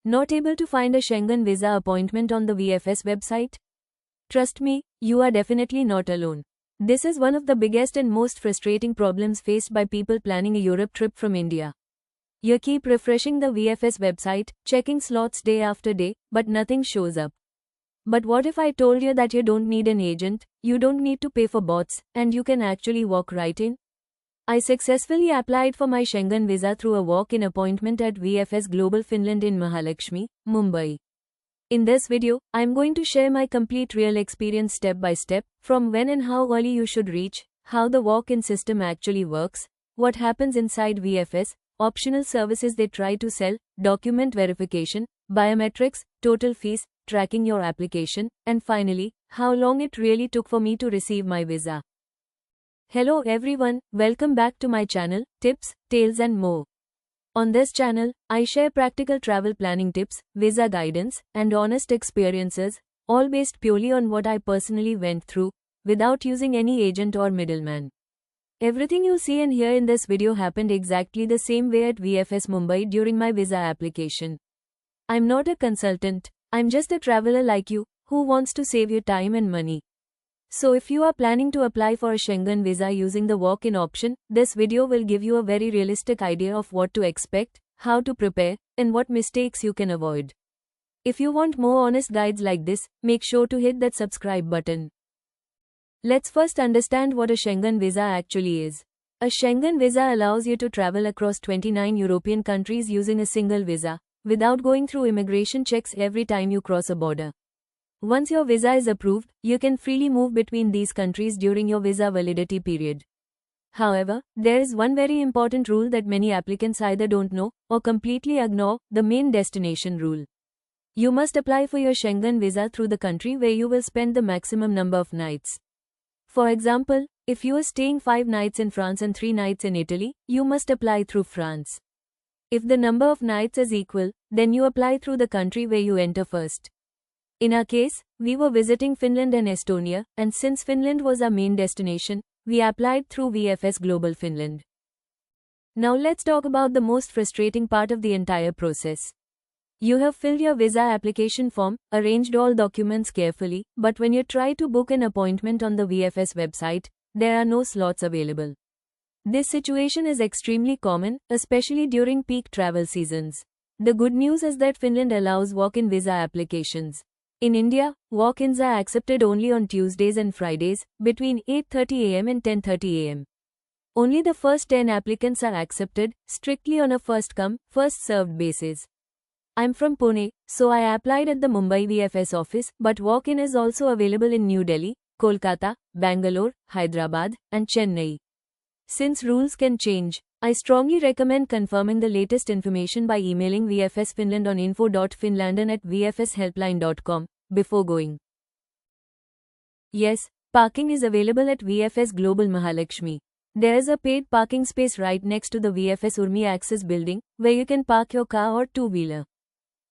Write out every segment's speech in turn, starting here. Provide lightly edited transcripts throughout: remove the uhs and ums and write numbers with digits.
Not able to find a Schengen visa appointment on the VFS website? Trust me, you are definitely not alone. This is one of the biggest and most frustrating problems faced by people planning a Europe trip from India. You keep refreshing the VFS website, checking slots day after day, but nothing shows up. But what if I told you that you don't need an agent, you don't need to pay for bots, and you can actually walk right in? I successfully applied for my Schengen visa through a walk-in appointment at VFS Global Finland in Mahalakshmi, Mumbai. In this video, I am going to share my complete real experience step by step, from when and how early you should reach, how the walk-in system actually works, what happens inside VFS, optional services they try to sell, document verification, biometrics, total fees, tracking your application, and finally, how long it really took for me to receive my visa. Hello everyone, welcome back to my channel, Tips, Tales and More. On this channel, I share practical travel planning tips, visa guidance, and honest experiences, all based purely on what I personally went through, without using any agent or middleman. Everything you see and hear in this video happened exactly the same way at VFS Mumbai during my visa application. I'm not a consultant, I'm just a traveler like you, who wants to save you time and money. So if you are planning to apply for a Schengen visa using the walk-in option, this video will give you a very realistic idea of what to expect, how to prepare, and what mistakes you can avoid. If you want more honest guides like this, make sure to hit that subscribe button. Let's first understand what a Schengen visa actually is. A Schengen visa allows you to travel across 29 European countries using a single visa, without going through immigration checks every time you cross a border. Once your visa is approved, you can freely move between these countries during your visa validity period. However, there is one very important rule that many applicants either don't know or completely ignore, the main destination rule. You must apply for your Schengen visa through the country where you will spend the maximum number of nights. For example, if you are staying 5 nights in France and 3 nights in Italy, you must apply through France. If the number of nights is equal, then you apply through the country where you enter first. In our case, we were visiting Finland and Estonia, and since Finland was our main destination, we applied through VFS Global Finland. Now let's talk about the most frustrating part of the entire process. You have filled your visa application form, arranged all documents carefully, but when you try to book an appointment on the VFS website, there are no slots available. This situation is extremely common, especially during peak travel seasons. The good news is that Finland allows walk-in visa applications. In India, walk-ins are accepted only on Tuesdays and Fridays, between 8:30 am and 10:30 am. Only the first 10 applicants are accepted, strictly on a first-come, first-served basis. I'm from Pune, so I applied at the Mumbai VFS office, but walk-in is also available in New Delhi, Kolkata, Bangalore, Hyderabad, and Chennai. Since rules can change, I strongly recommend confirming the latest information by emailing VFS Finland on info.finlanden@vfshelpline.com before going. Yes, parking is available at VFS Global Mahalakshmi. There is a paid parking space right next to the VFS Urmi Access building, where you can park your car or two-wheeler.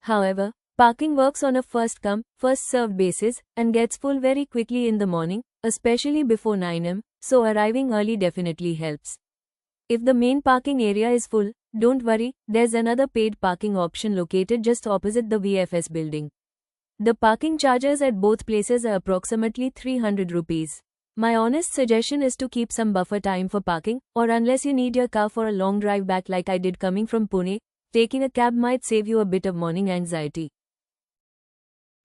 However, parking works on a first-come, first-served basis and gets full very quickly in the morning, especially before 9 am, so arriving early definitely helps. If the main parking area is full, don't worry, there's another paid parking option located just opposite the VFS building. The parking charges at both places are approximately 300 rupees. My honest suggestion is to keep some buffer time for parking, or unless you need your car for a long drive back like I did coming from Pune, taking a cab might save you a bit of morning anxiety.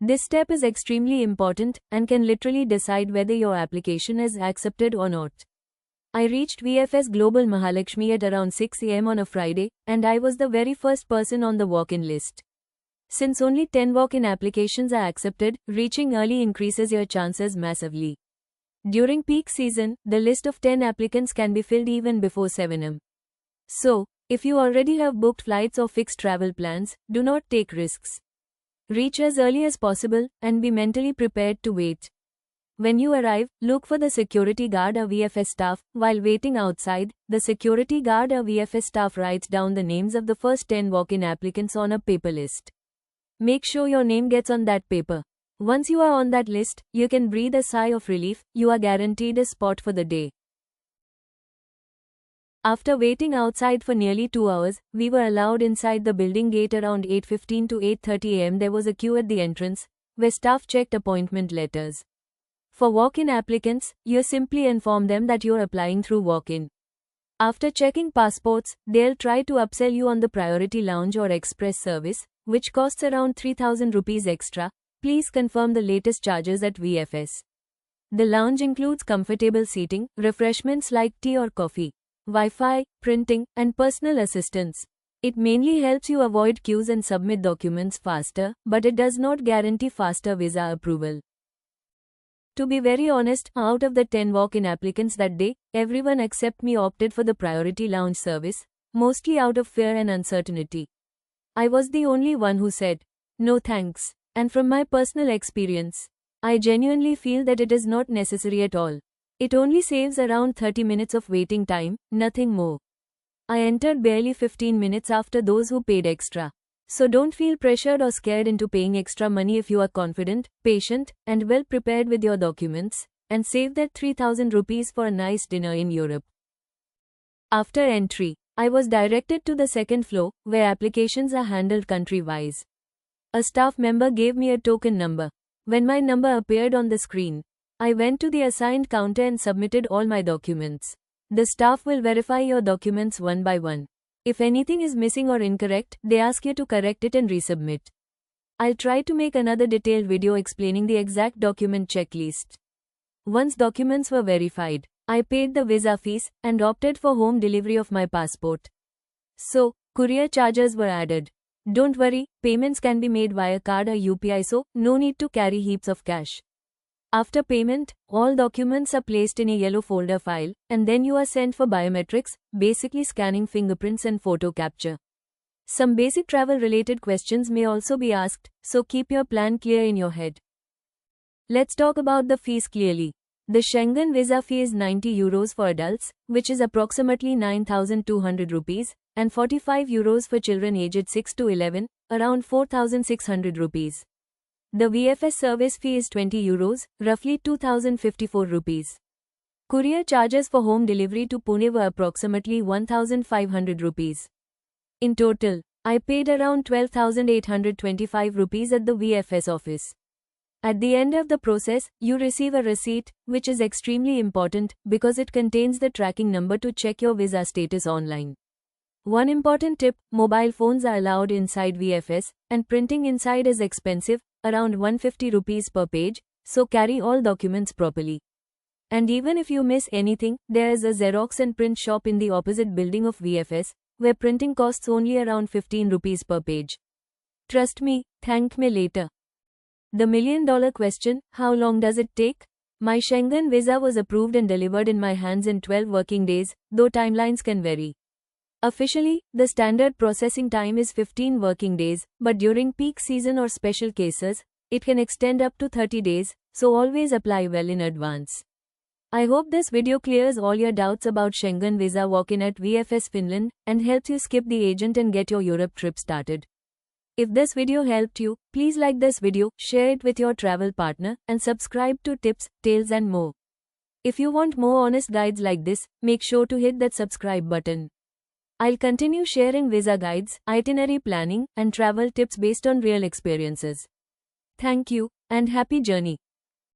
This step is extremely important and can literally decide whether your application is accepted or not. I reached VFS Global Mahalakshmi at around 6 am on a Friday, and I was the very first person on the walk-in list. Since only 10 walk-in applications are accepted, reaching early increases your chances massively. During peak season, the list of 10 applicants can be filled even before 7 am. So, if you already have booked flights or fixed travel plans, do not take risks. Reach as early as possible, and be mentally prepared to wait. When you arrive, look for the security guard or VFS staff. While waiting outside, the security guard or VFS staff writes down the names of the first 10 walk-in applicants on a paper list. Make sure your name gets on that paper. Once you are on that list, you can breathe a sigh of relief, you are guaranteed a spot for the day. After waiting outside for nearly 2 hours, we were allowed inside the building gate around 8:15 to 8:30 am. There was a queue at the entrance, where staff checked appointment letters. For walk-in applicants, you simply inform them that you're applying through walk-in. After checking passports, they'll try to upsell you on the priority lounge or express service, which costs around 3,000 rupees extra. Please confirm the latest charges at VFS. The lounge includes comfortable seating, refreshments like tea or coffee, Wi-Fi, printing, and personal assistance. It mainly helps you avoid queues and submit documents faster, but it does not guarantee faster visa approval. To be very honest, out of the 10 walk-in applicants that day, everyone except me opted for the priority lounge service, mostly out of fear and uncertainty. I was the only one who said, "No thanks." And from my personal experience, I genuinely feel that it is not necessary at all. It only saves around 30 minutes of waiting time, nothing more. I entered barely 15 minutes after those who paid extra. So don't feel pressured or scared into paying extra money if you are confident, patient, and well prepared with your documents, and save that 3,000 rupees for a nice dinner in Europe. After entry, I was directed to the second floor, where applications are handled country-wise. A staff member gave me a token number. When my number appeared on the screen, I went to the assigned counter and submitted all my documents. The staff will verify your documents one by one. If anything is missing or incorrect, they ask you to correct it and resubmit. I'll try to make another detailed video explaining the exact document checklist. Once documents were verified, I paid the visa fees and opted for home delivery of my passport. So, courier charges were added. Don't worry, payments can be made via card or UPI, so no need to carry heaps of cash. After payment, all documents are placed in a yellow folder file, and then you are sent for biometrics, basically scanning fingerprints and photo capture. Some basic travel-related questions may also be asked, so keep your plan clear in your head. Let's talk about the fees clearly. The Schengen visa fee is 90 euros for adults, which is approximately 9,200 rupees, and 45 euros for children aged 6 to 11, around 4,600 rupees. The VFS service fee is 20 euros, roughly 2,054 rupees. Courier charges for home delivery to Pune were approximately 1,500 rupees. In total, I paid around 12,825 rupees at the VFS office. At the end of the process, you receive a receipt, which is extremely important because it contains the tracking number to check your visa status online. One important tip: mobile phones are allowed inside VFS, and printing inside is expensive, around 150 rupees per page, so carry all documents properly. And even if you miss anything, there is a Xerox and print shop in the opposite building of VFS, where printing costs only around 15 rupees per page. Trust me, thank me later. The million-dollar question: how long does it take? My Schengen visa was approved and delivered in my hands in 12 working days, though timelines can vary. Officially, the standard processing time is 15 working days, but during peak season or special cases, it can extend up to 30 days, so always apply well in advance. I hope this video clears all your doubts about Schengen visa walk-in at VFS Finland and helps you skip the agent and get your Europe trip started. If this video helped you, please like this video, share it with your travel partner, and subscribe to Tips, Tales and more. If you want more honest guides like this, make sure to hit that subscribe button. I'll continue sharing visa guides, itinerary planning, and travel tips based on real experiences. Thank you, and happy journey.